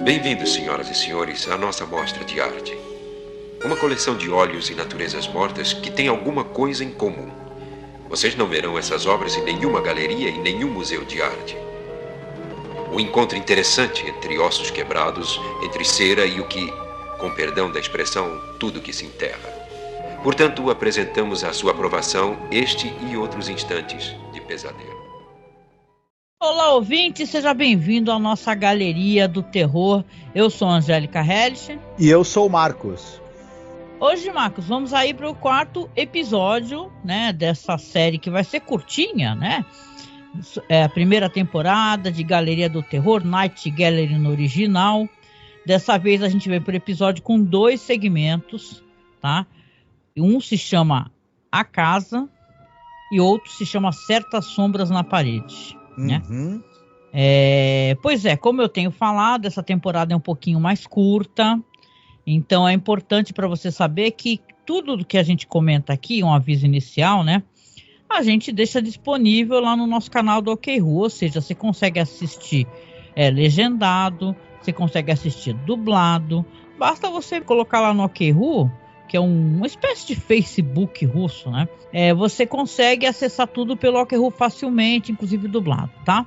Bem-vindos, senhoras e senhores, à nossa mostra de arte. Uma coleção de óleos e naturezas mortas que tem alguma coisa em comum. Vocês não verão essas obras em nenhuma galeria e nenhum museu de arte. Um encontro interessante entre ossos quebrados, entre cera e o que, com perdão da expressão, tudo que se enterra. Portanto, apresentamos à sua aprovação este e outros instantes de pesadelo. Olá, ouvinte, seja bem-vindo à nossa Galeria do Terror. Eu sou a Angélica Hellish. E eu sou o Marcos. Hoje, Marcos, vamos aí para o quarto episódio, né, dessa série que vai ser curtinha, né? É a primeira temporada de Galeria do Terror, Night Gallery no original. Dessa vez a gente veio para o episódio com 2 segmentos, tá? Um se chama A Casa e outro se chama Certas Sombras na Parede. Né? Uhum. Pois é, como eu tenho falado, essa temporada é um pouquinho mais curta, então é importante para você saber que tudo que a gente comenta aqui, um aviso inicial, né? A gente deixa disponível lá no nosso canal do OkRu, ou seja, você consegue assistir legendado, você consegue assistir dublado, basta você colocar lá no OkRu, que é uma espécie de Facebook russo, né? Você consegue acessar tudo pelo OkRu facilmente, inclusive dublado, tá?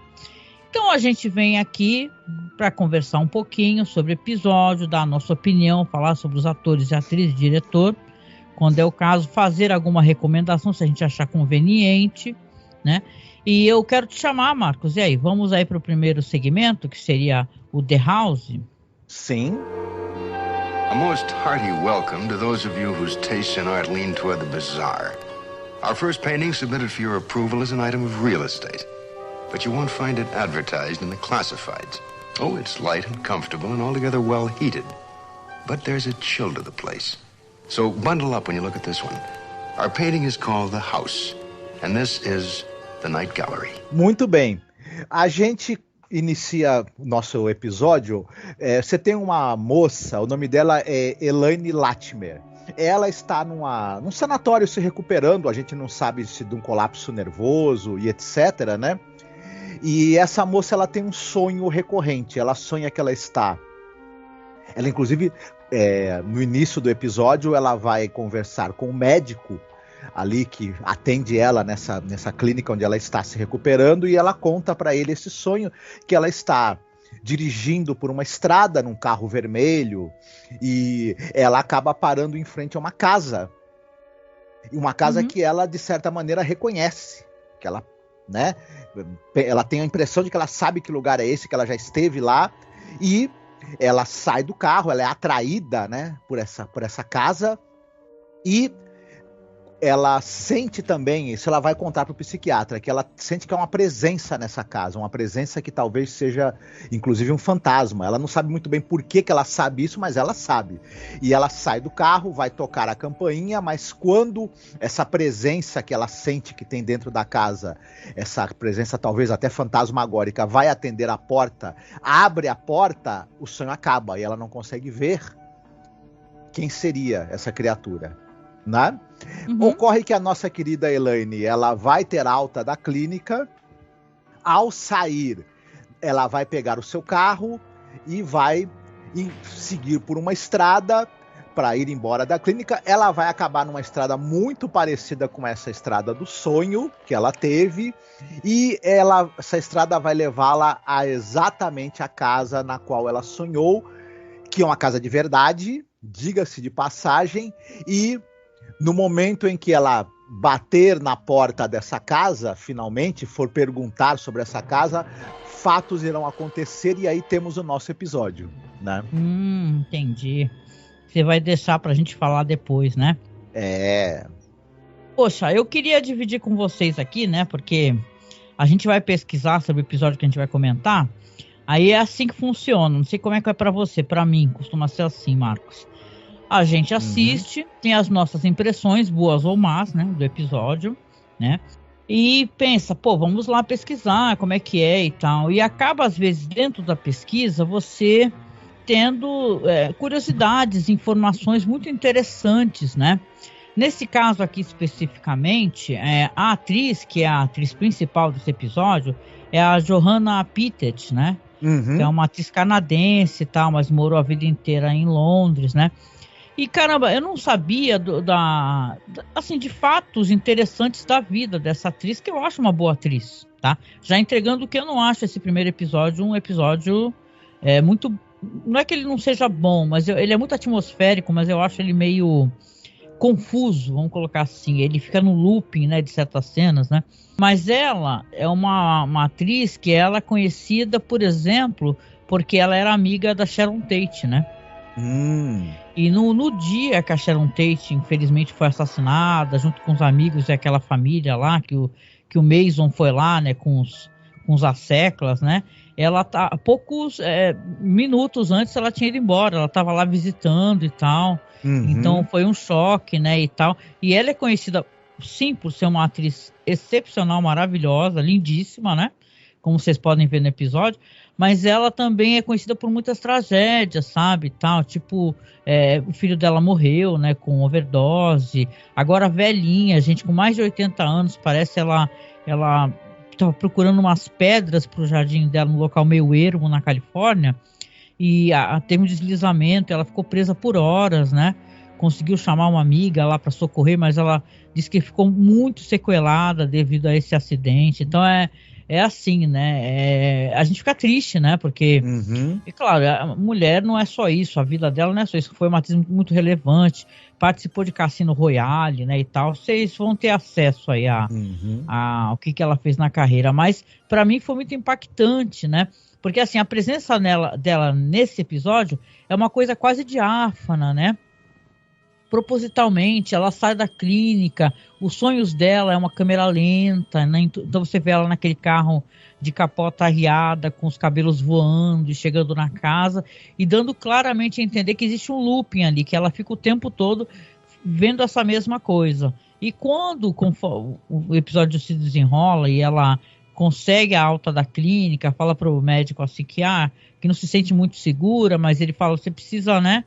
Então a gente vem aqui para conversar um pouquinho sobre o episódio, dar a nossa opinião, falar sobre os atores e atrizes, diretor, quando é o caso, fazer alguma recomendação, se a gente achar conveniente, né? E eu quero te chamar, Marcos, e aí? Vamos aí para o primeiro segmento, que seria o The House? Sim. A most hearty welcome to those of you whose tastes in art lean toward the bizarre. Our first painting submitted for your approval is an item of real estate, but you won't find it advertised in the classifieds. Oh, it's light and comfortable and altogether well heated, but there's a chill to the place. So bundle up when you look at this one. Our painting is called The House, and this is the Night Gallery. Muito bem. A gente inicia o nosso episódio. Você tem uma moça, o nome dela é Elaine Latimer. Ela está num sanatório se recuperando, a gente não sabe se de um colapso nervoso e etc, né? E essa moça, ela tem um sonho recorrente. Ela sonha que ela inclusive, no início do episódio, ela vai conversar com o médico ali que atende ela nessa clínica onde ela está se recuperando, e ela conta para ele esse sonho, que ela está dirigindo por uma estrada num carro vermelho e ela acaba parando em frente a uma casa, e uma casa que ela de certa maneira reconhece, que ela, né, ela tem a impressão de que ela sabe que lugar é esse, que ela já esteve lá, e ela sai do carro, ela é atraída, né, por essa casa, e ela sente também, isso ela vai contar para o psiquiatra, que ela sente que há uma presença nessa casa, uma presença que talvez seja, inclusive, um fantasma. Ela não sabe muito bem por que ela sabe isso, mas ela sabe. E ela sai do carro, vai tocar a campainha, mas quando essa presença que ela sente que tem dentro da casa, essa presença talvez até fantasmagórica, vai atender a porta, abre a porta, o sonho acaba e ela não consegue ver quem seria essa criatura, né? Ocorre que a nossa querida Elaine, ela vai ter alta da clínica. Ao sair, ela vai pegar o seu carro e vai seguir por uma estrada para ir embora da clínica. Ela vai acabar numa estrada muito parecida com essa estrada do sonho que ela teve, e essa estrada vai levá-la a exatamente a casa na qual ela sonhou, que é uma casa de verdade, diga-se de passagem, e no momento em que ela bater na porta dessa casa, finalmente for perguntar sobre essa casa, fatos irão acontecer, e aí temos o nosso episódio, né? Entendi. Você vai deixar pra gente falar depois, né? Poxa, eu queria dividir com vocês aqui, né? Porque a gente vai pesquisar sobre o episódio que a gente vai comentar. Aí é assim que funciona. Não sei como é que é pra você. Pra mim, costuma ser assim, Marcos. A gente assiste, tem as nossas impressões, boas ou más, né, do episódio, né, e pensa, vamos lá pesquisar como é que é e tal, e acaba às vezes dentro da pesquisa você tendo curiosidades, informações muito interessantes, né. Nesse caso aqui especificamente, a atriz, que é a atriz principal desse episódio, é a Johanna Pittet, né, Que é uma atriz canadense e tal, mas morou a vida inteira em Londres, né? E caramba, eu não sabia assim, de fatos interessantes da vida dessa atriz, que eu acho uma boa atriz, tá? Já entregando que eu não acho esse primeiro episódio um episódio muito... Não é que ele não seja bom, mas ele é muito atmosférico, mas eu acho ele meio confuso, vamos colocar assim. Ele fica no looping, né, de certas cenas, né? Mas ela é uma atriz que ela é conhecida, por exemplo, porque ela era amiga da Sharon Tate, né? E no dia que a Sharon Tate, infelizmente, foi assassinada, junto com os amigos e aquela família lá, que o Mason foi lá, né, com os asseclas, né? Ela poucos minutos antes ela tinha ido embora, ela estava lá visitando e tal. Então foi um choque, né, e tal. E ela é conhecida, sim, por ser uma atriz excepcional, maravilhosa, lindíssima, né? Como vocês podem ver no episódio. Mas ela também é conhecida por muitas tragédias, sabe, tal. Tipo, o filho dela morreu, né, com overdose. Agora velhinha, gente com mais de 80 anos, parece ela estava procurando umas pedras para o jardim dela, num local meio ermo na Califórnia. E teve um deslizamento, ela ficou presa por horas, né? Conseguiu chamar uma amiga lá para socorrer, mas ela disse que ficou muito sequelada devido a esse acidente. Então é assim, né? A gente fica triste, né? Porque, e claro, a mulher não é só isso, a vida dela não é só isso. Foi uma atriz muito participou de Cassino Royale, né? E tal. Vocês vão ter acesso aí ao que ela fez na carreira. Mas para mim foi muito impactante, né? Porque assim, a presença dela nesse episódio é uma coisa quase diáfana, né? Propositalmente, ela sai da clínica, os sonhos dela é uma câmera lenta, né? Então você vê ela naquele carro de capota arriada, com os cabelos voando e chegando na casa, e dando claramente a entender que existe um looping ali, que ela fica o tempo todo vendo essa mesma coisa. E quando o episódio se desenrola e ela consegue a alta da clínica, fala para o médico assim que não se sente muito segura, mas ele fala, você precisa, né,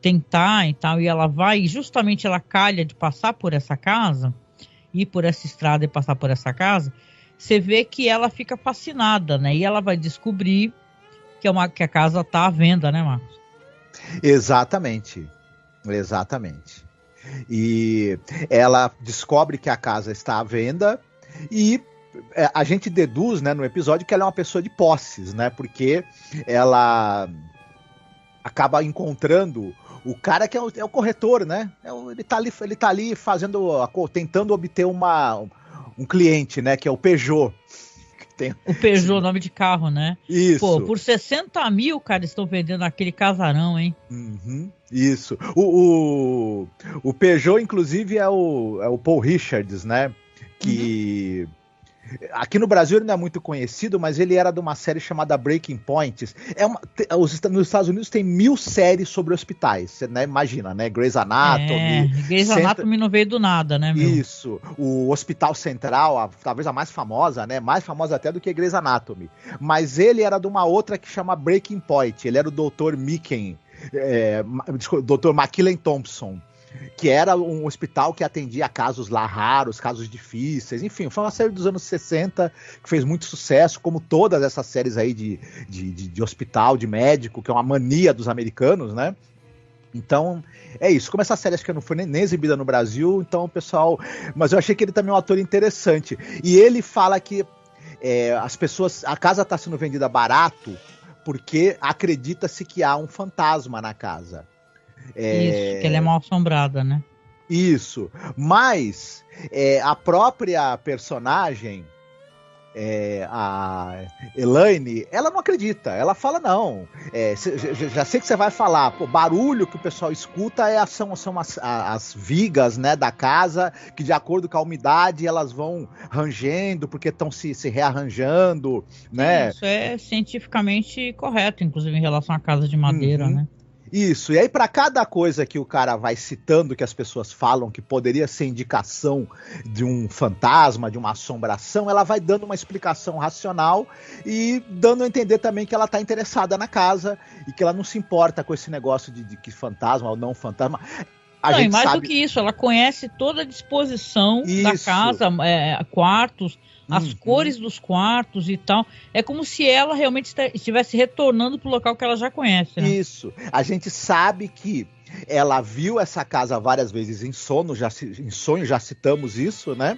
tentar e tal, e ela vai, e justamente ela calha de passar por essa casa, ir por essa estrada e passar por essa casa, você vê que ela fica fascinada, né, e ela vai descobrir que a casa está à venda, né, Marcos? Exatamente. E ela descobre que a casa está à venda e a gente deduz, né, no episódio que ela é uma pessoa de posses, né, porque ela acaba encontrando o cara que é o corretor, né, ele tá ali tentando obter um cliente, né, que é o Peugeot. O Peugeot, nome de carro, né? Isso. Pô, por 60 mil, cara, estão vendendo aquele casarão, hein? Isso. O Peugeot, inclusive, é o Paul Richards, né, que... Aqui no Brasil ele não é muito conhecido, mas ele era de uma série chamada Breaking Point. Nos Estados Unidos tem 1000 séries sobre hospitais, você, né, imagina, né? Grey's Anatomy. Grey's Anatomy não veio do nada, né, meu? Isso. O Hospital Central, talvez a mais famosa, né? Mais famosa até do que Grey's Anatomy. Mas ele era de uma outra que chama Breaking Point. Ele era o Dr. Micken, Dr. McKillen Thompson, que era um hospital que atendia casos lá raros, casos difíceis, enfim, foi uma série dos anos 60 que fez muito sucesso, como todas essas séries aí de hospital, de médico, que é uma mania dos americanos, né? Então, é isso. Como essa série acho que não foi nem exibida no Brasil, então o pessoal... Mas eu achei que ele também é um ator interessante. E ele fala que a casa está sendo vendida barato porque acredita-se que há um fantasma na casa. Isso, que ela é mal assombrada, né? Isso, mas a própria personagem, a Elaine, ela não acredita, ela fala não, já sei que você vai falar, pô, barulho que o pessoal escuta são as vigas, né, da casa, que de acordo com a umidade elas vão rangendo, porque estão se rearranjando, né? Isso é cientificamente correto, inclusive em relação à casa de madeira, né? Isso, e aí para cada coisa que o cara vai citando que as pessoas falam que poderia ser indicação de um fantasma, de uma assombração, ela vai dando uma explicação racional e dando a entender também que ela tá interessada na casa e que ela não se importa com esse negócio de que fantasma ou não fantasma. Não, e mais do que isso, ela conhece toda a disposição da casa, quartos, as cores dos quartos e tal. É como se ela realmente estivesse retornando para o local que ela já conhece, né? Isso. A gente sabe que ela viu essa casa várias vezes em sonho, já citamos isso, né?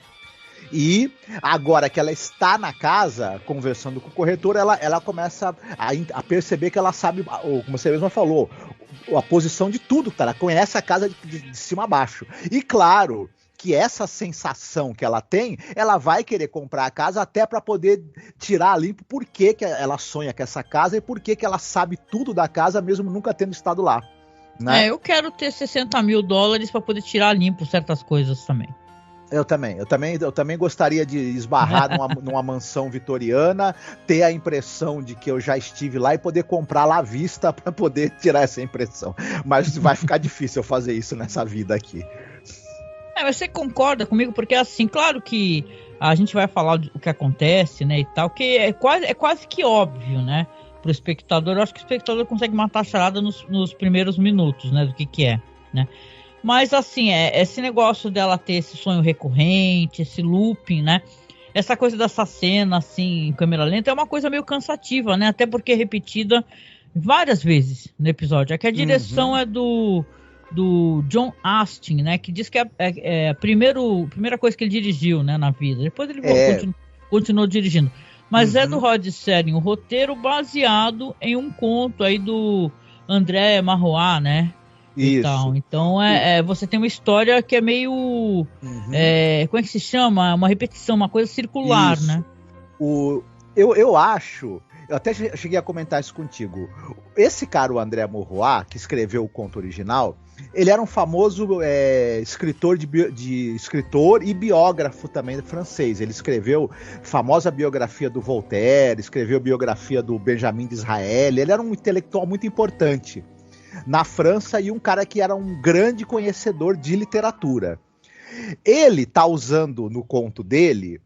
E agora que ela está na casa, conversando com o corretor, ela começa a perceber que ela sabe, como você mesma falou, a posição de tudo, tá? Ela conhece a casa de cima a baixo. E claro que essa sensação que ela tem, ela vai querer comprar a casa até para poder tirar a limpo por que ela sonha com essa casa e por que ela sabe tudo da casa, mesmo nunca tendo estado lá. Né? Eu quero ter $60 mil para poder tirar a limpo certas coisas também. Eu também gostaria de esbarrar numa mansão vitoriana, ter a impressão de que eu já estive lá e poder comprar lá à vista para poder tirar essa impressão. Mas vai ficar difícil eu fazer isso nessa vida aqui. Mas você concorda comigo? Porque assim, claro que a gente vai falar do que acontece, né, e tal, que é quase que óbvio, né, pro espectador. Eu acho que o espectador consegue matar a charada nos primeiros minutos, né, do que é, né. Mas assim, esse negócio dela ter esse sonho recorrente, esse looping, né, essa coisa dessa cena, assim, em câmera lenta, é uma coisa meio cansativa, né, até porque é repetida várias vezes no episódio. É que a direção é do John Astin, né, que diz que é a primeira coisa que ele dirigiu, né, na vida. Depois ele continuou dirigindo. Mas é do Rod Serling, o roteiro baseado em um conto aí do André Marrois, né? Isso. Então você tem uma história que é meio como é que se chama? Uma repetição, uma coisa circular. Isso. Né? Eu acho, eu até cheguei a comentar isso contigo, esse cara, o André Marrois, que escreveu o conto original, ele era um famoso escritor escritor e biógrafo também francês. Ele escreveu a famosa biografia do Voltaire, escreveu a biografia do Benjamin Disraeli. Ele era um intelectual muito importante na França e um cara que era um grande conhecedor de literatura. Ele tá usando no conto dele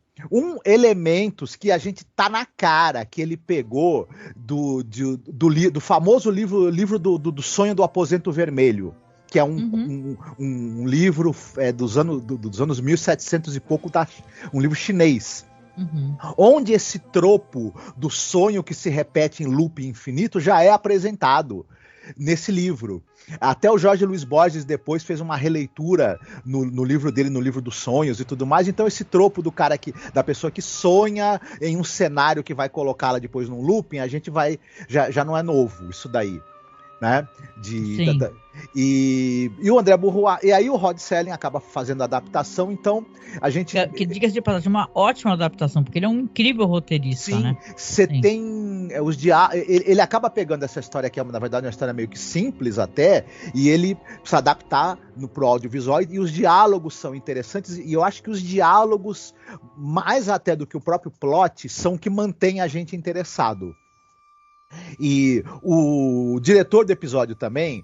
elementos que a gente tá na cara, que ele pegou do famoso livro do Sonho do Aposento Vermelho, que é um livro dos anos 1700 e pouco, um livro chinês. Onde esse tropo do sonho que se repete em loop infinito já é apresentado nesse livro. Até o Jorge Luiz Borges depois fez uma releitura no livro dele, no livro dos sonhos e tudo mais. Então esse tropo da pessoa que sonha em um cenário que vai colocá-la depois num looping, a gente vai, já não é novo isso daí, né? E o André Marrois, e aí o Rod Serling acaba fazendo a adaptação, então a gente... Que diga-se de passagem, uma ótima adaptação, porque ele é um incrível roteirista, né? Você tem ele acaba pegando essa história que é, na verdade, uma história meio que simples até, e ele precisa adaptar pro audiovisual, e os diálogos são interessantes, e eu acho que os diálogos, mais até do que o próprio plot, são que mantém a gente interessado. E o diretor do episódio também,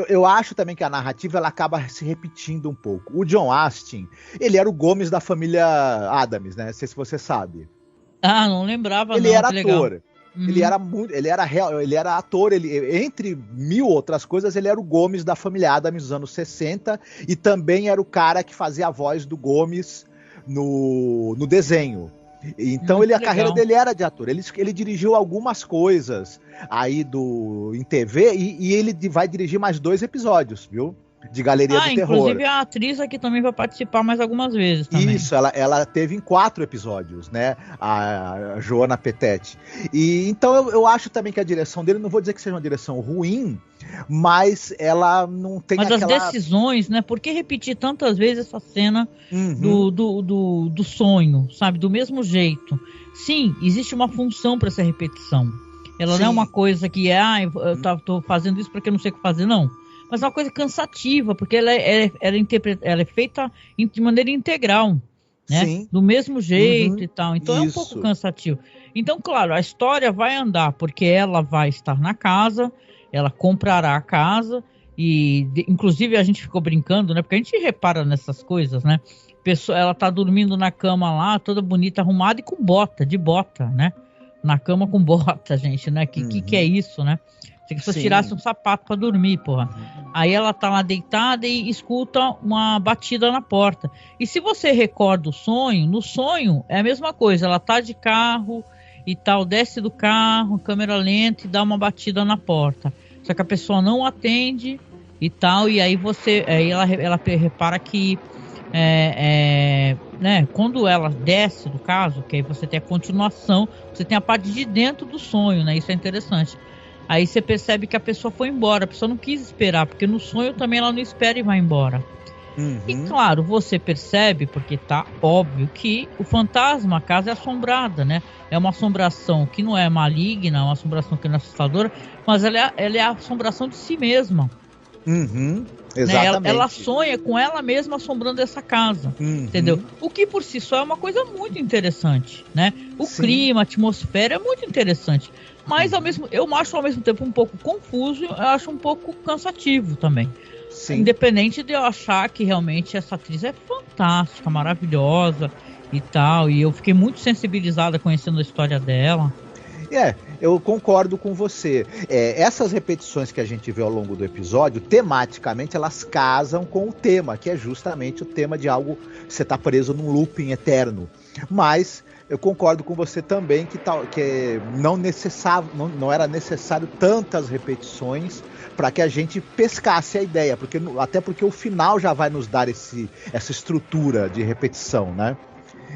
eu acho também que a narrativa ela acaba se repetindo um pouco. O John Astin, ele era o Gomes da família Addams, né? Não sei se você sabe. Não lembrava. Ele era ator. Ele era ator, entre mil outras coisas, ele era o Gomes da família Addams dos anos 60 e também era o cara que fazia a voz do Gomes no desenho. Então a carreira dele era de ator. Ele dirigiu algumas coisas aí em TV e ele vai dirigir mais 2 episódios, viu? De Galeria do Terror. Inclusive a atriz aqui também vai participar mais algumas vezes também. Isso, ela teve em 4 episódios, né? A Joana Petete. E então eu acho também que a direção dele, não vou dizer que seja uma direção ruim, mas ela não tem as decisões, né? Por que repetir tantas vezes essa cena do sonho, sabe? Do mesmo jeito. Sim, existe uma função para essa repetição. Ela não é uma coisa que eu tô fazendo isso porque eu não sei o que fazer, não. Mas é uma coisa cansativa, porque ela é feita de maneira integral, né? Sim. Do mesmo jeito e tal. Então é um pouco cansativo. Então, claro, a história vai andar, porque ela vai estar na casa, ela comprará a casa, e inclusive a gente ficou brincando, né? Porque a gente repara nessas coisas, né? Ela tá dormindo na cama lá, toda bonita, arrumada e com de bota, né? Na cama com bota, gente, né? Que é isso, né? Se você tirasse um sapato para dormir, porra. Aí ela tá lá deitada e escuta uma batida na porta. E se você recorda o sonho, no sonho é a mesma coisa. Ela tá de carro e tal, desce do carro, câmera lenta e dá uma batida na porta. Só que a pessoa não atende e tal, e aí ela repara que né, quando ela desce do caso, que aí você tem a continuação, você tem a parte de dentro do sonho, né? Isso é interessante. Aí você percebe que a pessoa foi embora, a pessoa não quis esperar, porque no sonho também ela não espera e vai embora. E claro, você percebe, porque tá óbvio que o fantasma, a casa é assombrada, né? É uma assombração que não é maligna, é uma assombração que não é assustadora, mas ela é a assombração de si mesma. Exatamente. Né? Ela sonha com ela mesma assombrando essa casa, entendeu? O que por si só é uma coisa muito interessante, né? O clima, a atmosfera é muito interessante. Mas eu acho ao mesmo tempo um pouco confuso, eu acho um pouco cansativo também. Independente de eu achar que realmente essa atriz é fantástica, maravilhosa e tal. E eu fiquei muito sensibilizada conhecendo a história dela. Eu concordo com você. Essas repetições que a gente vê ao longo do episódio, tematicamente, elas casam com o tema, que é justamente o tema de algo que você está preso num looping eterno. Mas eu concordo com você também que não era necessário tantas repetições para que a gente pescasse a ideia, até porque o final já vai nos dar essa estrutura de repetição, né?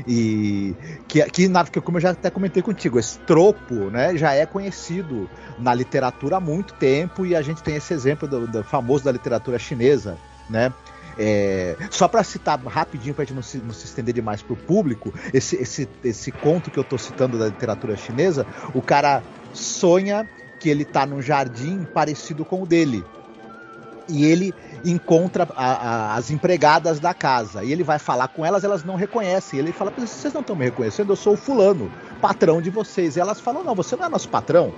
E como eu já até comentei contigo, esse tropo, né, já é conhecido na literatura há muito tempo, e a gente tem esse exemplo do famoso da literatura chinesa, né? Só para citar rapidinho, para a gente não se estender demais para o público, esse conto que eu estou citando da literatura chinesa, o cara sonha que ele está num jardim parecido com o dele, e ele encontra as empregadas da casa, e ele vai falar com elas, elas não reconhecem, ele fala: vocês não estão me reconhecendo, eu sou o fulano, patrão de vocês. E elas falam: não, você não é nosso patrão,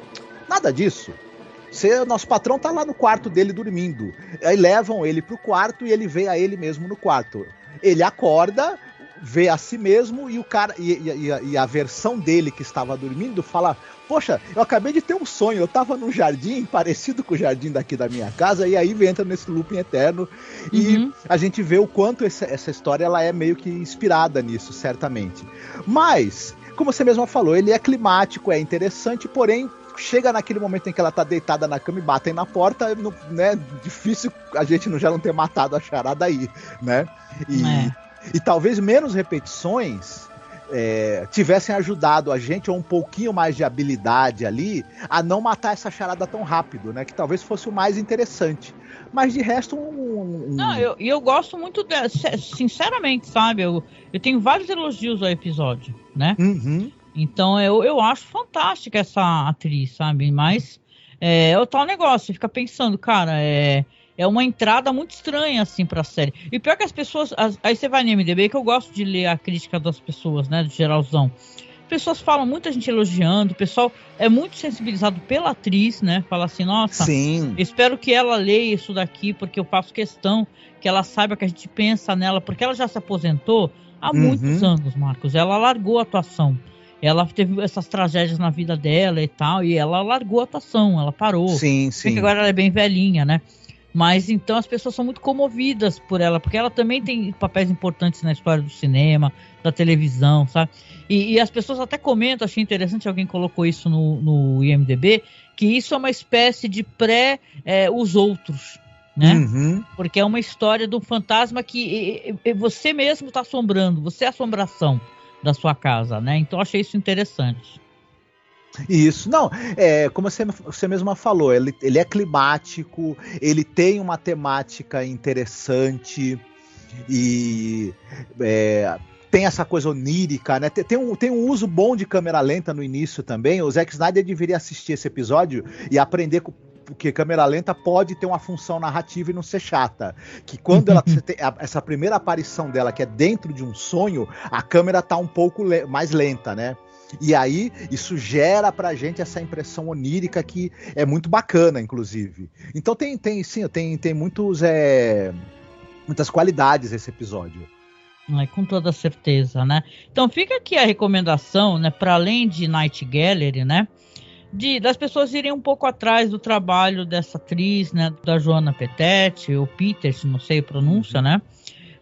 nada disso, nosso patrão tá lá no quarto dele dormindo. Aí levam ele pro quarto e ele vê a ele mesmo no quarto. Ele acorda, vê a si mesmo, e o cara e a versão dele que estava dormindo fala: poxa, eu acabei de ter um sonho, eu estava num jardim parecido com o jardim daqui da minha casa. E aí entra nesse looping eterno. E a gente vê o quanto essa história ela é meio que inspirada nisso, certamente. Mas, como você mesma falou, ele é climático, é interessante, porém chega naquele momento em que ela tá deitada na cama e batem na porta, né? Difícil a gente já não ter matado a charada aí, né? E talvez menos repetições tivessem ajudado a gente, ou um pouquinho mais de habilidade ali, a não matar essa charada tão rápido, né? Que talvez fosse o mais interessante. Mas de resto, Não, eu gosto muito sinceramente, sabe? Eu tenho vários elogios ao episódio, né? Então eu acho fantástica essa atriz, sabe? Mas é o tal negócio, você fica pensando, cara, é uma entrada muito estranha, assim, pra série. E pior que as pessoas... Aí você vai no MDB, que eu gosto de ler a crítica das pessoas, né? Do geralzão. As pessoas falam, muita gente elogiando, o pessoal é muito sensibilizado pela atriz, né? Fala assim, nossa, espero que ela leia isso daqui, porque eu faço questão que ela saiba que a gente pensa nela, porque ela já se aposentou há muitos anos, Marcos. Ela largou a atuação. Ela teve essas tragédias na vida dela e tal, e ela largou a atuação, ela parou. Sim. Porque agora ela é bem velhinha, né? Mas então as pessoas são muito comovidas por ela, porque ela também tem papéis importantes na história do cinema, da televisão, sabe? E as pessoas até comentam, achei interessante, alguém colocou isso no IMDb, que isso é uma espécie de Os Outros, né? Porque é uma história de um fantasma que você mesmo está assombrando, você é a assombração da sua casa, né? Então achei isso interessante. Isso, não, como você mesma falou, ele é climático, ele tem uma temática interessante e tem essa coisa onírica, né? Tem um uso bom de câmera lenta no início também. O Zack Snyder deveria assistir esse episódio e aprender porque câmera lenta pode ter uma função narrativa e não ser chata. Que quando você tem essa primeira aparição dela, que é dentro de um sonho, a câmera tá um pouco mais lenta, né? E aí, isso gera pra gente essa impressão onírica que é muito bacana, inclusive. Então tem muitas qualidades esse episódio. Com toda certeza, né? Então fica aqui a recomendação, né? Para além de Night Gallery, né? das pessoas irem um pouco atrás do trabalho dessa atriz, né, da Joana Petete, ou Peters, não sei a pronúncia, né?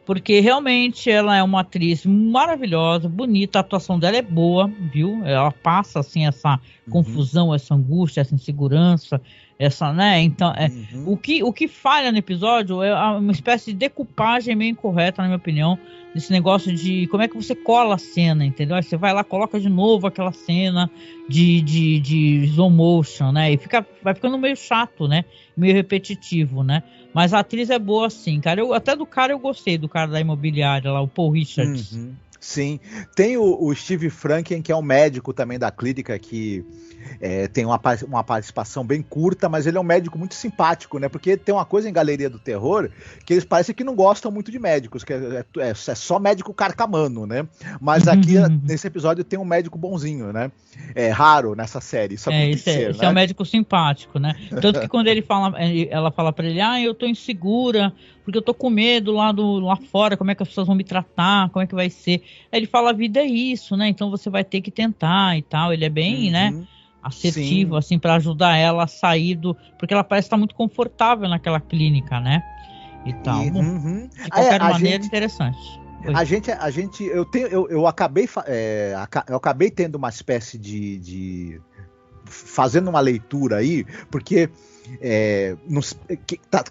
Porque realmente ela é uma atriz maravilhosa, bonita, a atuação dela é boa, viu? Ela passa, assim, essa confusão, essa angústia, essa insegurança, essa, né? Então, o que falha no episódio é uma espécie de decupagem meio incorreta, na minha opinião, desse negócio de como é que você cola a cena, entendeu? Aí você vai lá, coloca de novo aquela cena de slow motion, né? E vai ficando meio chato, né? Meio repetitivo, né? Mas a atriz é boa, sim, cara. Até do cara eu gostei, do cara da imobiliária lá, o Paul Richards. Sim. Tem o Steve Franken, que é um médico também da clínica, que tem uma participação bem curta, mas ele é um médico muito simpático, né? Porque tem uma coisa em Galeria do Terror, que eles parecem que não gostam muito de médicos, que é só médico carcamano, né? Mas aqui, nesse episódio, tem um médico bonzinho, né? É raro nessa série, isso esse é um médico simpático, né? Tanto que quando ela fala pra ele, eu tô insegura, porque eu tô com medo lá fora, como é que as pessoas vão me tratar, como é que vai ser. Aí ele fala, a vida é isso, né? Então você vai ter que tentar e tal. Ele é bem, né, assertivo, assim, pra ajudar ela a sair porque ela parece estar muito confortável naquela clínica, né? E tal. Bom, de qualquer maneira, interessante. Eu acabei tendo uma espécie de fazendo uma leitura aí, porque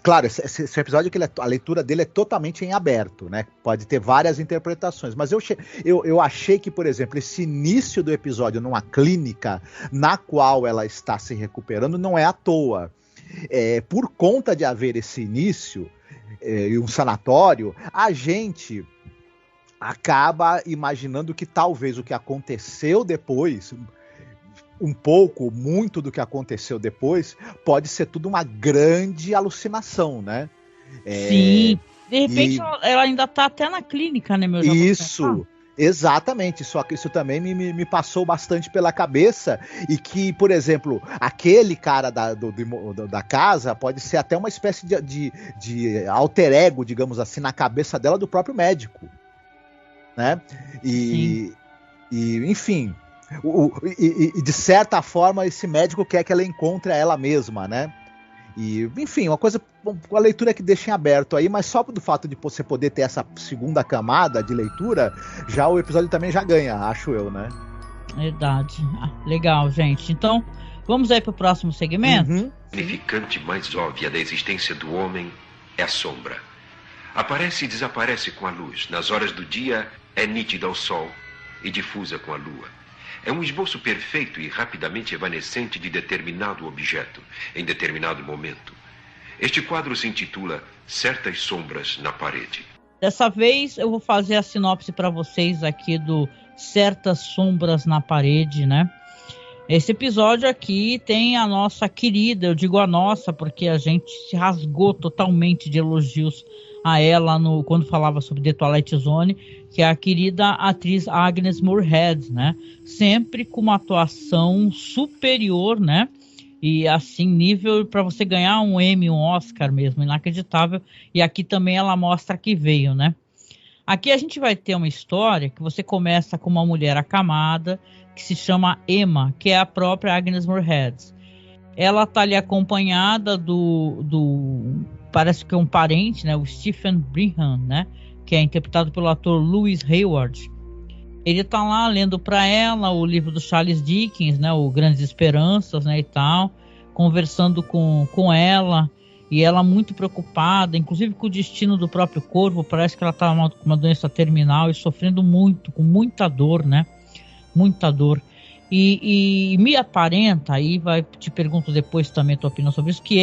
claro, esse episódio a leitura dele é totalmente em aberto, né? Pode ter várias interpretações, mas eu achei que, por exemplo, esse início do episódio numa clínica na qual ela está se recuperando não é à toa. Por conta de haver esse início e um sanatório, a gente acaba imaginando que talvez o que aconteceu depois, muito do que aconteceu depois, pode ser tudo uma grande alucinação, né? Sim, de repente ela ainda tá até na clínica, né, meu? Isso, exatamente, só que isso também me passou bastante pela cabeça, e que, por exemplo, aquele cara da casa pode ser até uma espécie de alter ego, digamos assim, na cabeça dela, do próprio médico, né? Enfim... E de certa forma esse médico quer que ela encontre ela mesma, né? E, enfim, uma leitura que deixa em aberto aí, mas só do fato de você poder ter essa segunda camada de leitura, já o episódio também já ganha, acho eu, né? Verdade. Legal, gente. Então, vamos aí pro próximo segmento? A significante mais óbvia da existência do homem é a sombra. Aparece e desaparece com a luz. Nas horas do dia é nítida ao sol e difusa com a lua. É um esboço perfeito e rapidamente evanescente de determinado objeto, em determinado momento. Este quadro se intitula Certas Sombras na Parede. Dessa vez eu vou fazer a sinopse para vocês aqui do Certas Sombras na Parede, né? Esse episódio aqui tem a nossa querida, eu digo a nossa porque a gente se rasgou totalmente de elogios a ela quando falava sobre The Twilight Zone, que é a querida atriz Agnes Moorehead, né? Sempre com uma atuação superior, né? E assim, nível para você ganhar um Emmy, um Oscar mesmo, inacreditável. E aqui também ela mostra que veio, né? Aqui a gente vai ter uma história que você começa com uma mulher acamada, que se chama Emma, que é a própria Agnes Moorehead. Ela tá ali acompanhada parece que é um parente, né? O Stephen Brigham, né? Que é interpretado pelo ator Louis Hayward. Ele tá lá lendo para ela o livro do Charles Dickens, né? O Grandes Esperanças, né? E tal, conversando com ela, e ela muito preocupada, inclusive com o destino do próprio corpo. Parece que ela tá com uma doença terminal e sofrendo muito, com muita dor, né? Muita dor. E me aparenta, aí te pergunto depois também a tua opinião sobre isso, que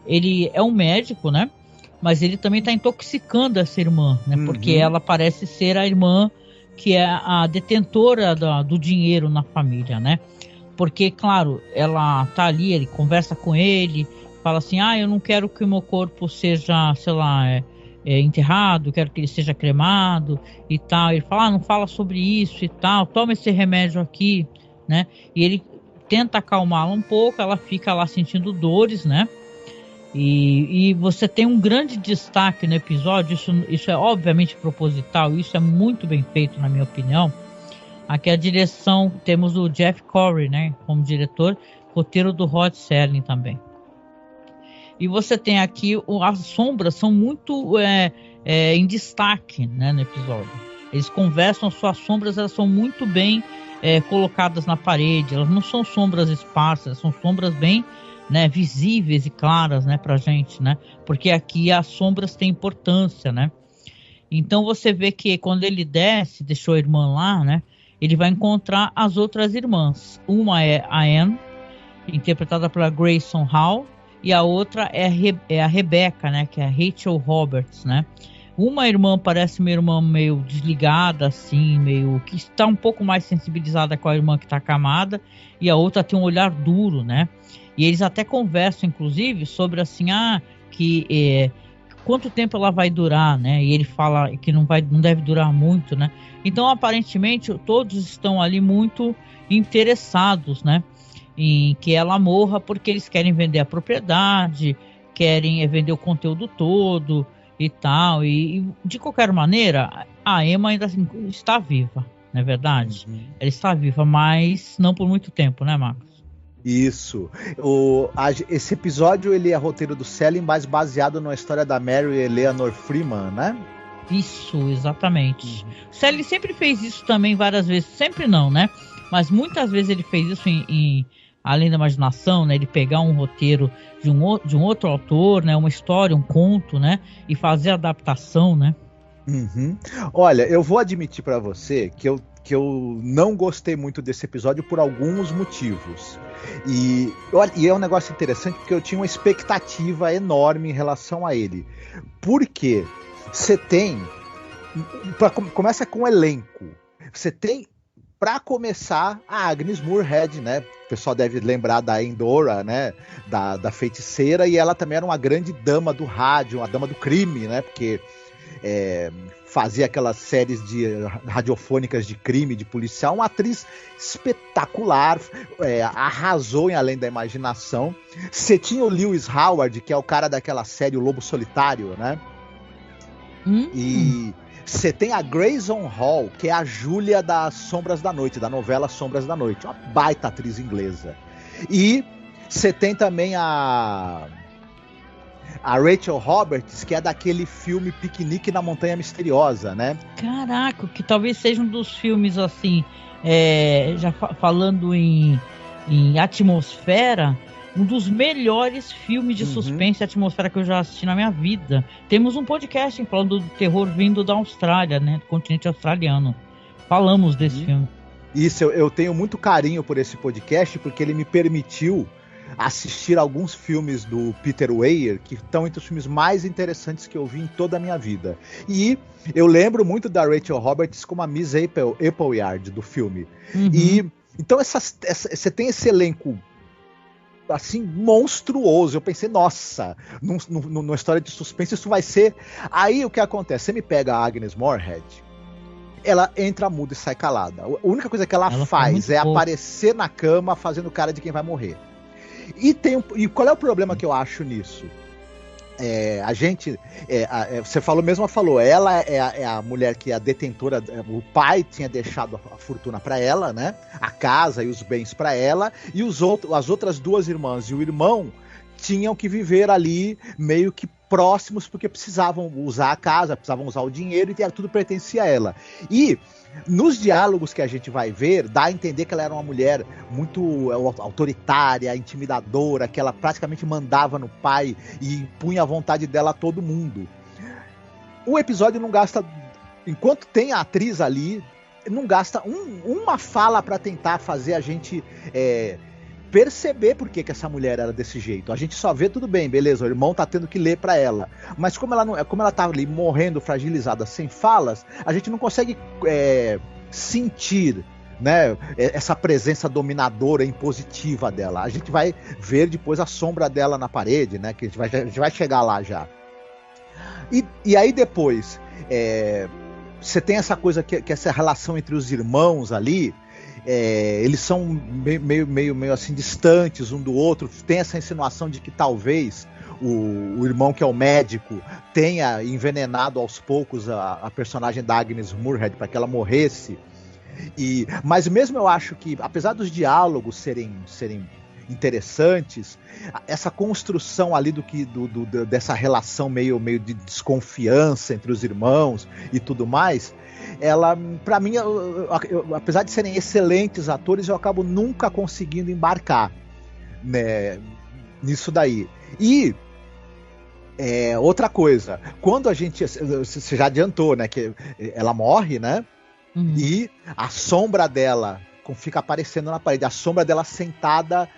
ele é um médico, né? Mas ele também está intoxicando essa irmã, né? Porque ela parece ser a irmã que é a detentora do dinheiro na família, né? Porque, claro, ela tá ali, ele conversa com ele, fala assim, eu não quero que o meu corpo seja, sei lá, enterrado, quero que ele seja cremado e tal. Ele fala, não fala sobre isso e tal, toma esse remédio aqui, né? E ele tenta acalmá-la um pouco, ela fica lá sentindo dores, né? E você tem um grande destaque no episódio, isso é obviamente proposital, isso é muito bem feito na minha opinião, Aqui a direção, temos o Jeff Corey, né, como diretor, roteiro do Rod Serling também. E você tem aqui, as sombras são muito em destaque, né, no episódio. Eles conversam, suas sombras elas são muito bem colocadas na parede, elas não são sombras esparsas, são sombras bem, né, visíveis e claras, né, pra gente, né, porque aqui as sombras têm importância, né. Então você vê que quando ele desce, deixou a irmã lá, né, ele vai encontrar as outras irmãs. Uma é a Anne, interpretada pela Grayson Hall, e a outra é a Rebecca, né, que é a Rachel Roberts, né. Uma irmã parece uma irmã meio desligada, assim, meio que está um pouco mais sensibilizada com a irmã que está acamada, e a outra tem um olhar duro, né. E eles até conversam, inclusive, sobre assim, quanto tempo ela vai durar, né? E ele fala que não deve durar muito, né? Então, aparentemente, todos estão ali muito interessados, né? Em que ela morra, porque eles querem vender a propriedade, querem vender o conteúdo todo e tal. E de qualquer maneira, a Emma ainda está viva, não é verdade? Uhum. Ela está viva, mas não por muito tempo, né, Marcos? Isso. Esse episódio ele é roteiro do Serling, mas baseado na história da Mary Eleanor Freeman, né? Isso, exatamente. O Serling sempre fez isso também várias vezes. Sempre não, né? Mas muitas vezes ele fez isso em Além da Imaginação, né? Ele pegar um roteiro de um outro autor, né? Uma história, um conto, né? E fazer a adaptação, né? Uhum. Olha, eu vou admitir para você que eu não gostei muito desse episódio por alguns motivos. E é um negócio interessante porque eu tinha uma expectativa enorme em relação a ele. Porque você tem... Começa com o elenco. Você tem, para começar, a Agnes Moorehead, né? O pessoal deve lembrar da Endora, né? Da feiticeira. E ela também era uma grande dama do rádio, uma dama do crime, né? Porque... fazia aquelas séries radiofônicas de crime, de policial, uma atriz espetacular, arrasou em Além da Imaginação. Você tinha o Lewis Howard, que é o cara daquela série O Lobo Solitário, né? E você tem a Grayson Hall, que é a Júlia das Sombras da Noite, da novela Sombras da Noite, uma baita atriz inglesa. E você tem também a Rachel Roberts, que é daquele filme Piquenique na Montanha Misteriosa, né? Caraca, que talvez seja um dos filmes, assim, já falando em atmosfera, um dos melhores filmes de suspense e atmosfera que eu já assisti na minha vida. Temos um podcast falando do terror vindo da Austrália, né? Do continente australiano. Falamos desse filme. Isso, eu tenho muito carinho por esse podcast, porque ele me permitiu assistir alguns filmes do Peter Weir, que estão entre os filmes mais interessantes que eu vi em toda a minha vida. E eu lembro muito da Rachel Roberts como a Miss Appleyard do filme. E então você tem esse elenco assim monstruoso. Eu pensei, nossa, numa história de suspense isso vai ser... Aí o que acontece? Você me pega a Agnes Moorehead, ela entra muda e sai calada. A única coisa que ela faz é aparecer na cama fazendo cara de quem vai morrer. E qual é o problema que eu acho nisso? Você falou, ela é a mulher que é a detentora, o pai tinha deixado a fortuna para ela, né? A casa e os bens para ela, e as outras duas irmãs e o irmão tinham que viver ali meio que próximos, porque precisavam usar a casa, precisavam usar o dinheiro, e tudo pertencia a ela. E nos diálogos que a gente vai ver, dá a entender que ela era uma mulher muito autoritária, intimidadora, que ela praticamente mandava no pai e impunha a vontade dela a todo mundo. O episódio não gasta, enquanto tem a atriz ali, não gasta uma fala para tentar fazer a gente perceber por que essa mulher era desse jeito. A gente só vê, tudo bem, beleza, o irmão tá tendo que ler pra ela, mas como ela tá ali morrendo, fragilizada, sem falas, a gente não consegue sentir, né, essa presença dominadora, impositiva dela. A gente vai ver depois a sombra dela na parede, né, que a gente vai chegar lá já. E aí depois você tem essa coisa que essa relação entre os irmãos ali, eles são meio assim distantes um do outro. Tem essa insinuação de que talvez o irmão, que é o médico, tenha envenenado aos poucos a personagem da Agnes Moorehead para que ela morresse. Mas mesmo eu acho que, apesar dos diálogos serem interessantes, essa construção ali dessa relação meio de desconfiança entre os irmãos e tudo mais, ela, pra mim, apesar de serem excelentes atores, eu acabo nunca conseguindo embarcar, né, nisso daí. E outra coisa, quando a gente, você já adiantou, né, que ela morre, né, e a sombra dela fica aparecendo na parede, a sombra dela sentada,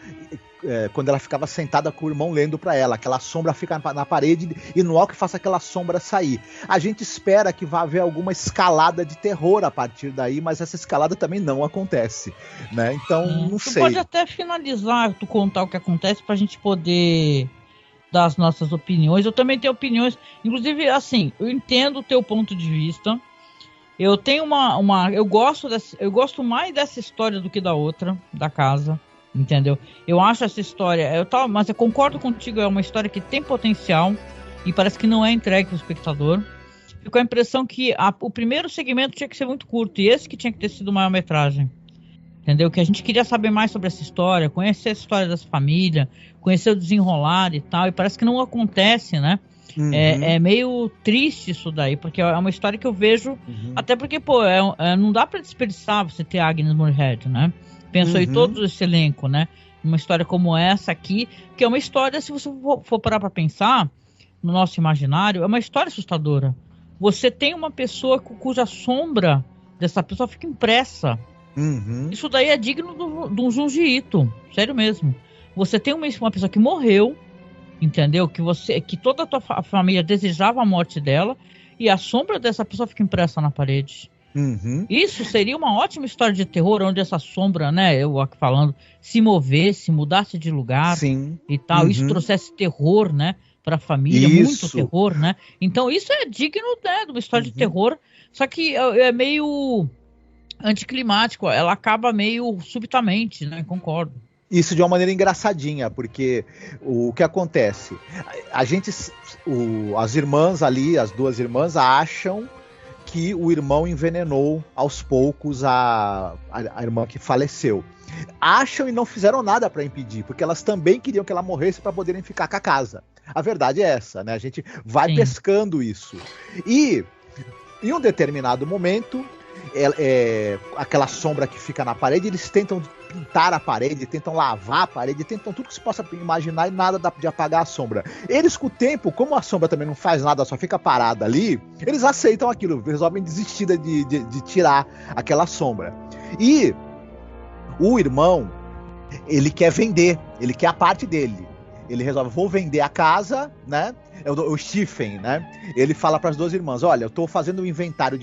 quando ela ficava sentada com o irmão lendo para ela, aquela sombra fica na parede e no que faça aquela sombra sair. A gente espera que vá haver alguma escalada de terror a partir daí, mas essa escalada também não acontece, né? Então, não sei. Tu pode até finalizar, tu contar o que acontece pra gente poder dar as nossas opiniões. Eu também tenho opiniões, inclusive, assim, eu entendo o teu ponto de vista. Eu tenho eu gosto mais dessa história do que da outra, da casa, entendeu? Eu acho essa história, mas eu concordo contigo, é uma história que tem potencial e parece que não é entregue pro espectador. Fico com a impressão que o primeiro segmento tinha que ser muito curto e esse que tinha que ter sido maior-metragem, entendeu? Que a gente queria saber mais sobre essa história, conhecer a história dessa família, conhecer o desenrolar e tal, e parece que não acontece, né? É meio triste isso daí, porque é uma história que eu vejo, até porque, não dá pra desperdiçar você ter Agnes Moorehead, né? Pensou em todo esse elenco, né? Uma história como essa aqui, que é uma história, se você for parar pra pensar, no nosso imaginário, é uma história assustadora. Você tem uma pessoa cuja sombra dessa pessoa fica impressa. Isso daí é digno de um Junji Ito, sério mesmo. Você tem uma pessoa que morreu, entendeu? Que toda a tua família desejava a morte dela e a sombra dessa pessoa fica impressa na parede. Isso seria uma ótima história de terror, onde essa sombra, né, eu aqui falando, se movesse, mudasse de lugar. Sim. E tal, isso trouxesse terror, né, pra família, muito terror, né? Então isso é digno, né, de uma história de terror, só que é meio anticlimático, ela acaba meio subitamente, né, concordo. Isso de uma maneira engraçadinha, porque o que acontece? As irmãs ali, as duas irmãs, acham que o irmão envenenou aos poucos a irmã que faleceu. Acham e não fizeram nada para impedir, porque elas também queriam que ela morresse para poderem ficar com a casa. A verdade é essa, né? A gente vai pescando isso. E em um determinado momento, aquela sombra que fica na parede, eles tentam pintar a parede, tentam lavar a parede, tentam tudo que se possa imaginar e nada dá de apagar a sombra. Eles, com o tempo, como a sombra também não faz nada, só fica parada ali, eles aceitam aquilo, resolvem desistir de tirar aquela sombra. E o irmão, ele quer vender, ele quer a parte dele. Ele resolve, vou vender a casa, né? O Stephen, né? Ele fala para as duas irmãs, olha, eu tô fazendo um inventário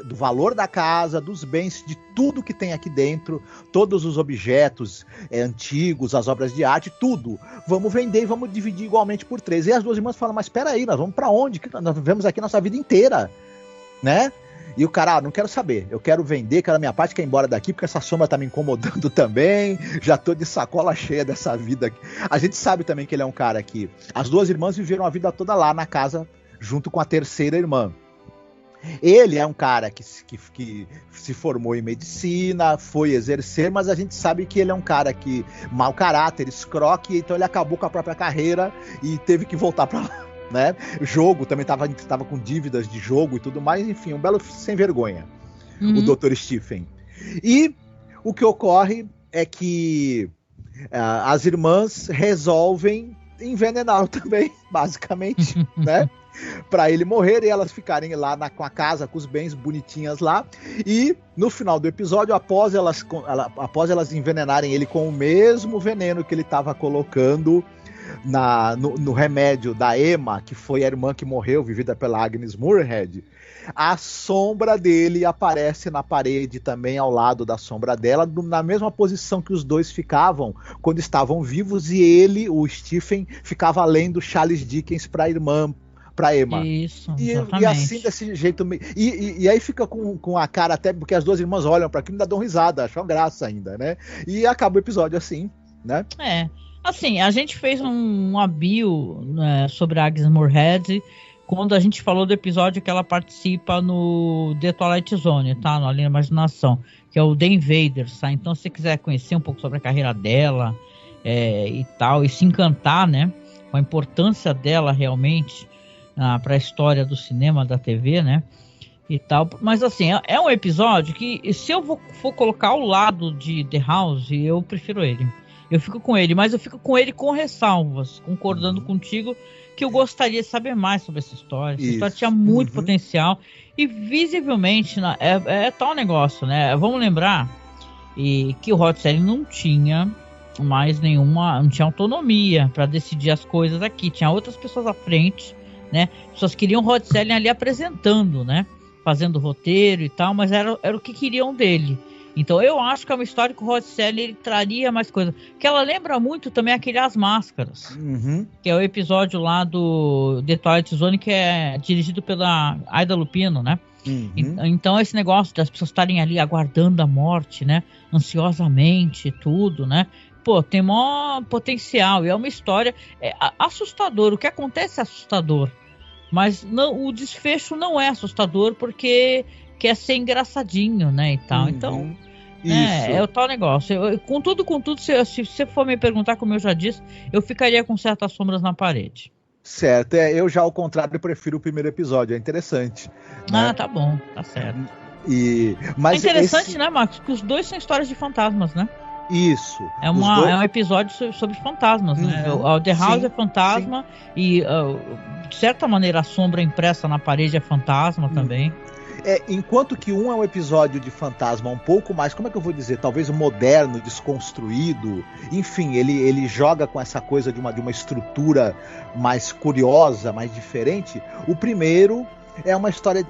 do valor da casa, dos bens, de tudo que tem aqui dentro, todos os objetos antigos, as obras de arte, tudo. Vamos vender e vamos dividir igualmente por 3. E as duas irmãs falam, mas espera aí, nós vamos para onde? Nós vivemos aqui nossa vida inteira, né? E o cara, não quero saber, eu quero vender, quero a minha parte, quero ir embora daqui, porque essa sombra tá me incomodando também, já tô de sacola cheia dessa vida aqui. A gente sabe também que ele é um cara que... As duas irmãs viveram a vida toda lá na casa, junto com a terceira irmã. Ele é um cara que se formou em medicina, foi exercer, mas a gente sabe que ele é um cara que mau caráter, escroque, então ele acabou com a própria carreira e teve que voltar pra lá. Né? Jogo, também tava com dívidas de jogo e tudo mais, enfim, um belo sem vergonha, o Dr. Stephen. E o que ocorre é que as irmãs resolvem envenená-lo também, basicamente, né? Para ele morrer e elas ficarem lá com a casa, com os bens bonitinhas lá. E no final do episódio, após elas envenenarem ele com o mesmo veneno que ele estava colocando no remédio da Emma, que foi a irmã que morreu, vivida pela Agnes Moorehead, a sombra dele aparece na parede também ao lado da sombra dela, na mesma posição que os dois ficavam quando estavam vivos, e ele, o Stephen, ficava lendo Charles Dickens para a irmã, para Emma. Isso, e assim, desse jeito. E aí fica com a cara, até porque as duas irmãs olham para aquilo e ainda dão risada, acham graça ainda, né? E acaba o episódio assim, né? Assim, a gente fez uma bio, né, sobre a Agnes Moorehead quando a gente falou do episódio que ela participa no The Twilight Zone, tá? No Além da Imaginação, que é o The Invaders, tá? Então, se você quiser conhecer um pouco sobre a carreira dela e tal, e se encantar, né? Com a importância dela realmente para a história do cinema, da TV, né? E tal. Mas, assim, é um episódio que, se eu for colocar ao lado de The House, eu prefiro ele. Eu fico com ele, mas eu fico com ele com ressalvas, concordando contigo que eu gostaria de saber mais sobre essa história. Essa história tinha muito potencial e visivelmente é tal negócio, né? Vamos lembrar que o Rod Serling não tinha mais não tinha autonomia para decidir as coisas aqui. Tinha outras pessoas à frente, né? As pessoas queriam o Rod Serling ali apresentando, né? Fazendo roteiro e tal, mas era o que queriam dele. Então eu acho que é uma história que o Rod Serling ele traria mais coisa. Que ela lembra muito também aquele As Máscaras, que é o episódio lá do The Twilight Zone, que é dirigido pela Ida Lupino, né? Então esse negócio das pessoas estarem ali aguardando a morte, né? Ansiosamente, tudo, né? Pô, tem maior potencial. E é uma história assustadora. O que acontece é assustador. Mas o desfecho não é assustador porque quer ser engraçadinho, né, e tal. Então, é o tal negócio. Com tudo, se você for me perguntar, como eu já disse, eu ficaria com certas sombras na parede. Certo, eu já ao contrário prefiro o primeiro episódio, é interessante. Né? Tá bom, tá certo. Mas é interessante, né, Marcos, que os dois são histórias de fantasmas, né? Isso. É um episódio sobre fantasmas, né? O The House é fantasma e, de certa maneira, a sombra impressa na parede é fantasma também. Enquanto que um é um episódio de fantasma um pouco mais, como é que eu vou dizer, talvez moderno, desconstruído, enfim, ele joga com essa coisa de uma estrutura mais curiosa, mais diferente. O primeiro é uma história,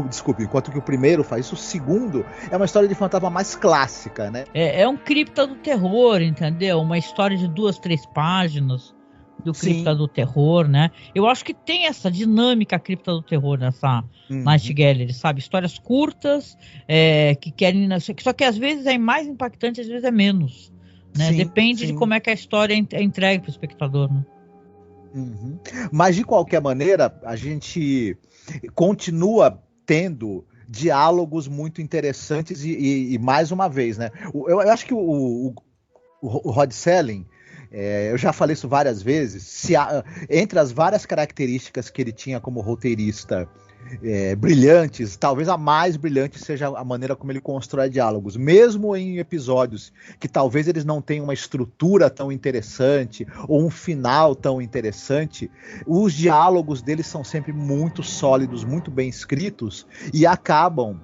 desculpe, enquanto que o primeiro faz isso, o segundo é uma história de fantasma mais clássica, né? É um cripta do terror, entendeu? Uma história de 2, 3 páginas do cripta do terror, né? Eu acho que tem essa dinâmica cripta do terror nessa Night Gallery, sabe? Histórias curtas, que querem... Só que às vezes é mais impactante, às vezes é menos, né? Depende de como é que a história é entregue para o espectador, né? Mas de qualquer maneira, a gente continua tendo diálogos muito interessantes e mais uma vez, né? Eu acho que o Rod Serling, eu já falei isso várias vezes, entre as várias características que ele tinha como roteirista brilhantes, talvez a mais brilhante seja a maneira como ele constrói diálogos, mesmo em episódios que talvez eles não tenham uma estrutura tão interessante ou um final tão interessante, os diálogos deles são sempre muito sólidos, muito bem escritos e acabam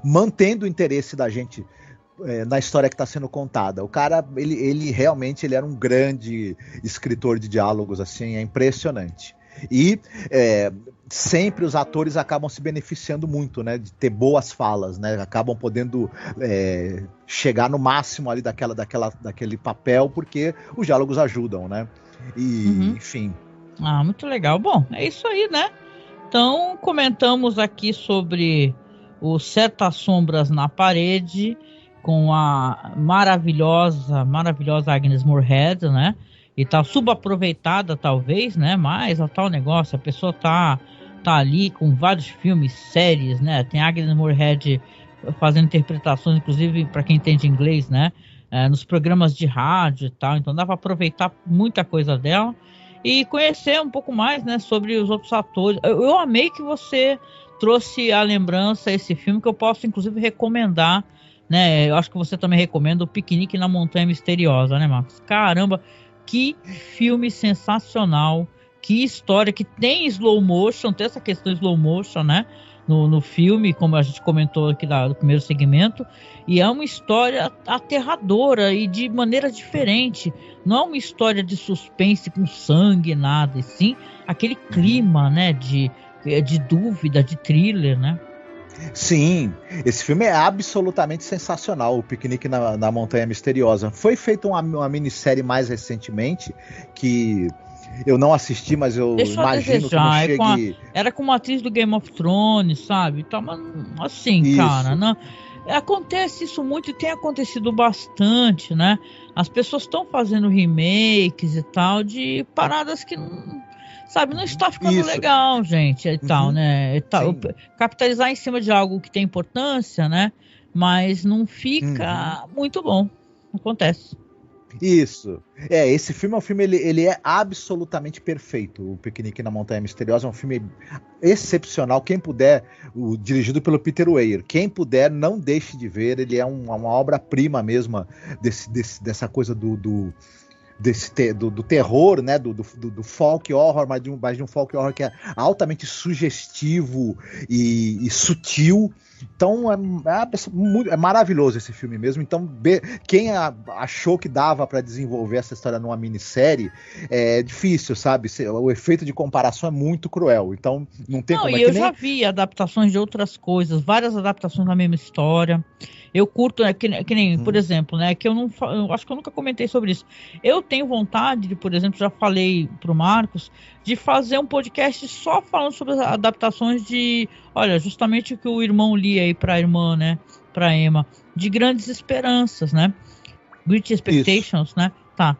mantendo o interesse da gente na história que está sendo contada. O cara, ele realmente era um grande escritor de diálogos, assim, é impressionante. E sempre os atores acabam se beneficiando muito, né, de ter boas falas, né, acabam podendo chegar no máximo ali daquele papel, porque os diálogos ajudam, né, e enfim. Muito legal. Bom, é isso aí, né? Então, comentamos aqui sobre o Certas Sombras na Parede, com a maravilhosa Agnes Moorehead, né? E tá subaproveitada, talvez, né? Mas é tal negócio, a pessoa tá ali com vários filmes, séries, né? Tem a Agnes Moorehead fazendo interpretações, inclusive para quem entende inglês, né? Nos programas de rádio e tal. Então dá para aproveitar muita coisa dela e conhecer um pouco mais, né? Sobre os outros atores. Eu amei que você trouxe à lembrança esse filme, que eu posso inclusive recomendar, né? Eu acho que você também recomenda o Piquenique na Montanha Misteriosa, né, Marcos? Caramba! Que filme sensacional, que história, que tem slow motion, tem essa questão de slow motion, né, no filme, como a gente comentou aqui do primeiro segmento, e é uma história aterradora e de maneira diferente, não é uma história de suspense com sangue, nada, e sim aquele clima, né, de dúvida, de thriller, né. Sim, esse filme é absolutamente sensacional, o Piquenique na Montanha Misteriosa. Foi feita uma minissérie mais recentemente, que eu não assisti, mas eu imagino que não chegue... Era com uma atriz do Game of Thrones, sabe? Então, assim, isso. Cara, não... acontece isso muito e tem acontecido bastante, né? As pessoas estão fazendo remakes e tal de paradas que sabe, não está ficando legal, gente, e tal, né? E tal. Capitalizar em cima de algo que tem importância, né? Mas não fica muito bom. Acontece. Isso. Esse filme é um filme, ele é absolutamente perfeito. O Piquenique na Montanha Misteriosa é um filme excepcional. Quem puder, dirigido pelo Peter Weir, quem puder, não deixe de ver. Ele é uma obra-prima mesmo dessa coisa do terror, né, do folk horror, mas de um folk horror que é altamente sugestivo e sutil. Então é maravilhoso esse filme mesmo. Então quem achou que dava para desenvolver essa história numa minissérie é difícil, sabe? O efeito de comparação é muito cruel. Então não tem como. Eu já vi adaptações de outras coisas, várias adaptações da mesma história. Eu curto, que nem, por exemplo, né, que eu acho que eu nunca comentei sobre isso. Eu tenho vontade de, por exemplo, já falei pro Marcos, de fazer um podcast só falando sobre as adaptações de, olha, justamente o que o irmão lia aí pra irmã, né, pra Emma, de Grandes Esperanças, né, Great Expectations, isso. Né, tá.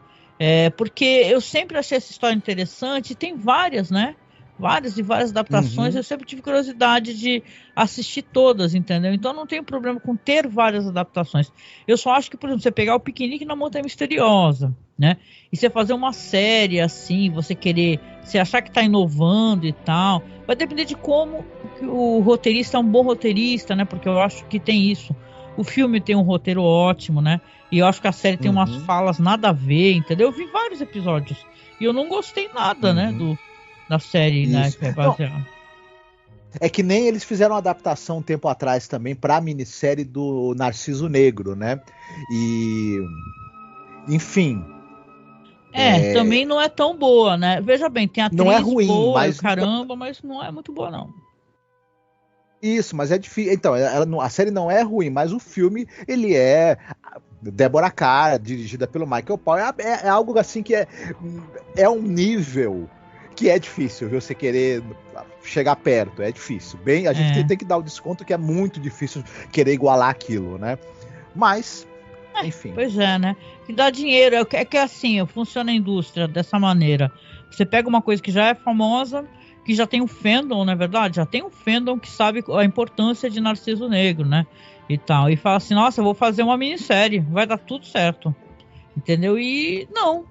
Porque eu sempre achei essa história interessante, e tem várias, né, várias adaptações, eu sempre tive curiosidade de assistir todas, entendeu? Então não tenho problema com ter várias adaptações. Eu só acho que, por exemplo, você pegar o Piquenique na Montanha Misteriosa, né? E você fazer uma série assim, você achar que tá inovando e tal, vai depender de como o roteirista é um bom roteirista, né? Porque eu acho que tem isso. O filme tem um roteiro ótimo, né? E eu acho que a série tem umas falas nada a ver, entendeu? Eu vi vários episódios e eu não gostei nada, né? Da série, isso. Né, que é baseada. É que nem eles fizeram uma adaptação um tempo atrás também para a minissérie do Narciso Negro, né? E enfim. Também não é tão boa, né? Veja bem, tem atriz não é ruim, boa, mas caramba, mas não é muito boa, não. Isso, mas é difícil. Então, a série não é ruim, mas o filme, ele é Débora Carr, dirigida pelo Michael Powell, é algo assim que é um nível que é difícil, viu? Você querer chegar perto, é difícil. A gente tem que dar o desconto que é muito difícil querer igualar aquilo, né? Mas, enfim. Pois é, né? Que dá dinheiro, é que assim, funciona a indústria dessa maneira. Você pega uma coisa que já é famosa, que já tem um fandom, não é verdade? Já tem um fandom que sabe a importância de Narciso Negro, né? E tal. E fala assim, nossa, eu vou fazer uma minissérie, vai dar tudo certo. Entendeu? E não,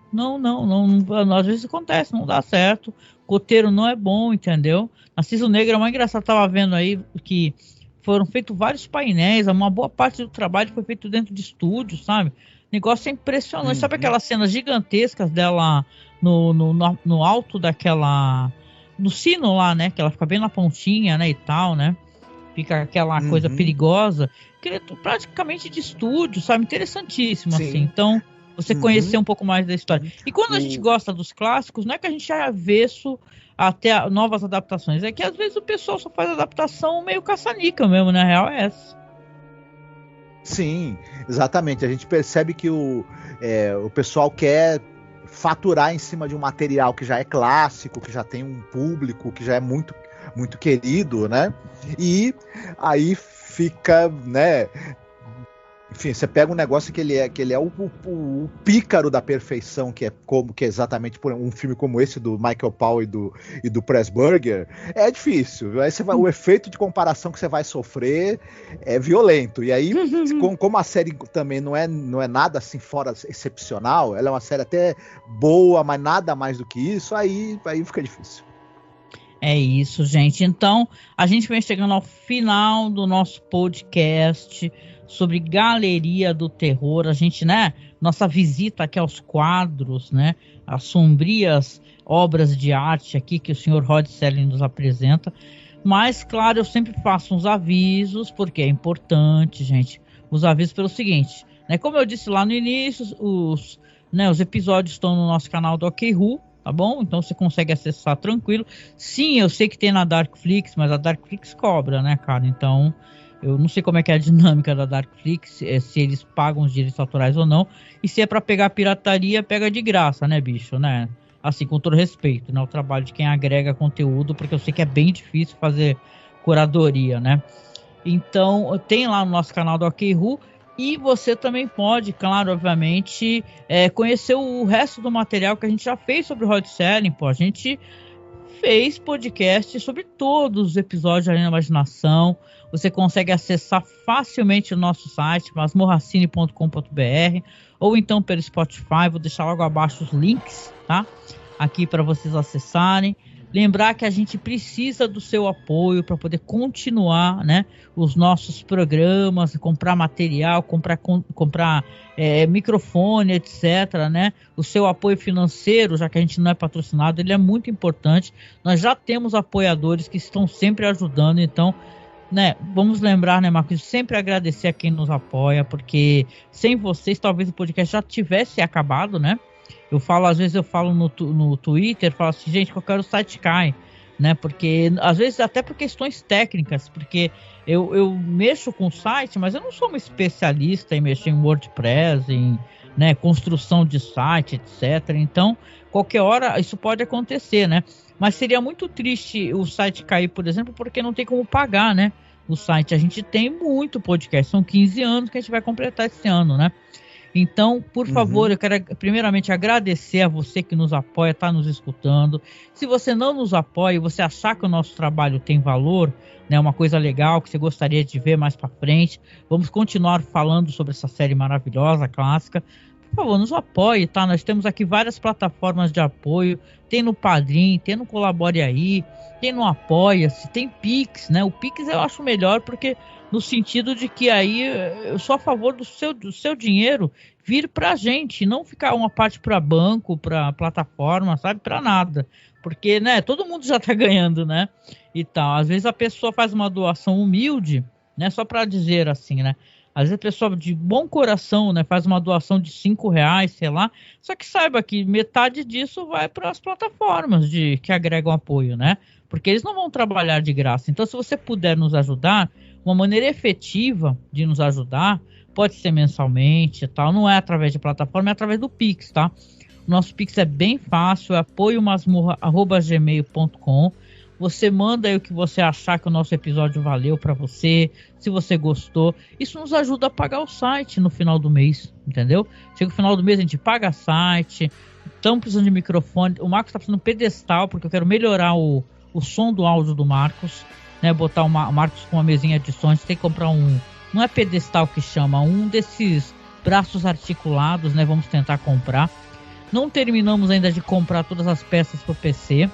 às vezes acontece, não dá certo, o roteiro não é bom, entendeu? Narciso Negro é mais engraçado, tava vendo aí que foram feitos vários painéis, uma boa parte do trabalho foi feito dentro de estúdio, sabe? O negócio é impressionante, sabe aquelas cenas gigantescas dela no alto daquela, no sino lá, né? Que ela fica bem na pontinha, né, e tal, né? Fica aquela coisa perigosa, que é praticamente de estúdio, sabe? Interessantíssimo, sim. Assim, então você conhecer um pouco mais da história. E quando a gente gosta dos clássicos, não é que a gente é avesso até novas adaptações, é que às vezes o pessoal só faz adaptação meio caça-níquel mesmo, na real é essa. Sim, exatamente. A gente percebe que o pessoal quer faturar em cima de um material que já é clássico, que já tem um público, que já é muito, muito querido, né? E aí fica, né? Enfim, você pega um negócio que ele é o pícaro da perfeição, que é exatamente por um filme como esse do Michael Powell e do Pressburger, é difícil. Aí o efeito de comparação que você vai sofrer é violento. E aí, como a série também não é nada assim fora excepcional, ela é uma série até boa, mas nada mais do que isso, aí fica difícil. É isso, gente. Então, a gente vem chegando ao final do nosso podcast sobre Galeria do Terror. A gente, né, nossa visita aqui aos quadros, né, as sombrias obras de arte aqui que o senhor Rod Serling nos apresenta. Mas, claro, eu sempre faço uns avisos, porque é importante, gente, os avisos pelo seguinte, né, como eu disse lá no início, os episódios estão no nosso canal do OK Who, tá bom? Então você consegue acessar tranquilo. Sim, eu sei que tem na Darkflix, mas a Darkflix cobra, né, cara? Então, eu não sei como é que é a dinâmica da Darkflix, se eles pagam os direitos autorais ou não. E se é pra pegar pirataria, pega de graça, né, bicho, né? Assim, com todo respeito, né? O trabalho de quem agrega conteúdo, porque eu sei que é bem difícil fazer curadoria, né? Então, tem lá no nosso canal do OK Who. E você também pode, claro, obviamente, conhecer o resto do material que a gente já fez sobre o Rod Serling. Pô, a gente fez podcast sobre todos os episódios de Além da Imaginação. Você consegue acessar facilmente o nosso site, masmorracine.com.br, ou então pelo Spotify. Vou deixar logo abaixo os links, tá? Aqui para vocês acessarem. Lembrar que a gente precisa do seu apoio para poder continuar, né, os nossos programas, comprar material, comprar microfone, etc, né? O seu apoio financeiro, já que a gente não é patrocinado, ele é muito importante. Nós já temos apoiadores que estão sempre ajudando, então, né, vamos lembrar, né, Marcos, sempre agradecer a quem nos apoia, porque sem vocês talvez o podcast já tivesse acabado, né? Às vezes eu falo no Twitter, falo assim, gente, qualquer site cai, né? Porque, às vezes, até por questões técnicas, porque eu mexo com o site, mas eu não sou uma especialista em mexer em WordPress, em, né, construção de site, etc. Então, qualquer hora isso pode acontecer, né? Mas seria muito triste o site cair, por exemplo, porque não tem como pagar, né? O site, a gente tem muito podcast, são 15 anos que a gente vai completar esse ano, né? Então, por favor, eu quero primeiramente agradecer a você que nos apoia, está nos escutando. Se você não nos apoia e você achar que o nosso trabalho tem valor, né, uma coisa legal que você gostaria de ver mais para frente, vamos continuar falando sobre essa série maravilhosa, clássica. Por favor, nos apoie, tá? Nós temos aqui várias plataformas de apoio, tem no Padrim, tem no Colabore Aí, tem no Apoia-se, tem Pix, né? O Pix eu acho melhor porque no sentido de que aí eu sou a favor do seu dinheiro vir pra gente, não ficar uma parte para banco, para plataforma, sabe? Para nada. Porque, né, todo mundo já tá ganhando, né? E tal. Às vezes a pessoa faz uma doação humilde, né? Só para dizer assim, né? Às vezes a pessoa de bom coração, né, faz uma doação de R$5, sei lá, só que saiba que metade disso vai para as plataformas que agregam apoio, né? Porque eles não vão trabalhar de graça. Então, se você puder nos ajudar, uma maneira efetiva de nos ajudar, pode ser mensalmente e tal, não é através de plataforma, é através do Pix, tá? O nosso Pix é bem fácil, é apoiomasmorra@gmail.com. Você manda aí o que você achar que o nosso episódio valeu para você, se você gostou. Isso nos ajuda a pagar o site no final do mês, entendeu? Chega o final do mês, a gente paga o site, estamos precisando de microfone. O Marcos está precisando de um pedestal, porque eu quero melhorar o som do áudio do Marcos, né? Botar o Marcos com uma mesinha de som. A gente tem que comprar não é pedestal que chama, um desses braços articulados, né? Vamos tentar comprar. Não terminamos ainda de comprar todas as peças para o PC.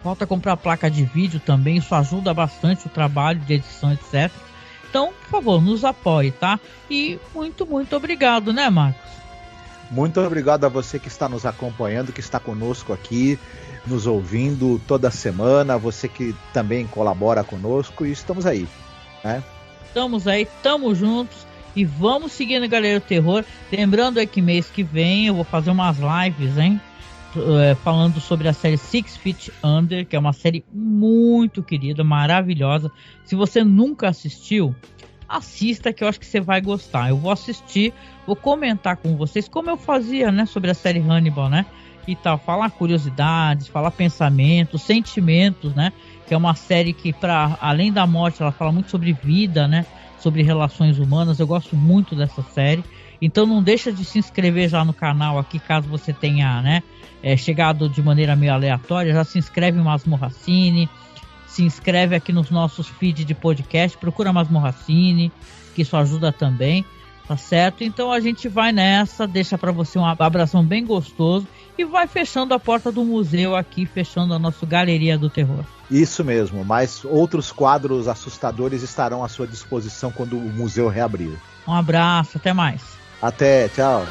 Falta comprar a placa de vídeo também, isso ajuda bastante o trabalho de edição, etc. Então, por favor, nos apoie, tá? E muito, muito obrigado, né, Marcos? Muito obrigado a você que está nos acompanhando, que está conosco aqui, nos ouvindo toda semana, você que também colabora conosco, e estamos aí, né? Estamos aí, estamos juntos e vamos seguindo, galera, o terror. Lembrando aí que mês que vem eu vou fazer umas lives, hein? Falando sobre a série Six Feet Under, que é uma série muito querida, maravilhosa. Se você nunca assistiu, assista, que eu acho que você vai gostar. Eu vou assistir, vou comentar com vocês como eu fazia, né, sobre a série Hannibal, né, e tal, falar curiosidades, falar pensamentos, sentimentos, né, que é uma série que, para além da morte, ela fala muito sobre vida, né, sobre relações humanas. Eu gosto muito dessa série. Então não deixa de se inscrever já no canal aqui, caso você tenha, né, chegado de maneira meio aleatória. Já se inscreve em Masmorracine, se inscreve aqui nos nossos feeds de podcast, procura Masmorracine, que isso ajuda também, tá certo? Então a gente vai nessa, deixa para você um abração bem gostoso e vai fechando a porta do museu aqui, fechando a nossa Galeria do Terror. Isso mesmo, mas outros quadros assustadores estarão à sua disposição quando o museu reabrir. Um abraço, até mais. Até, tchau.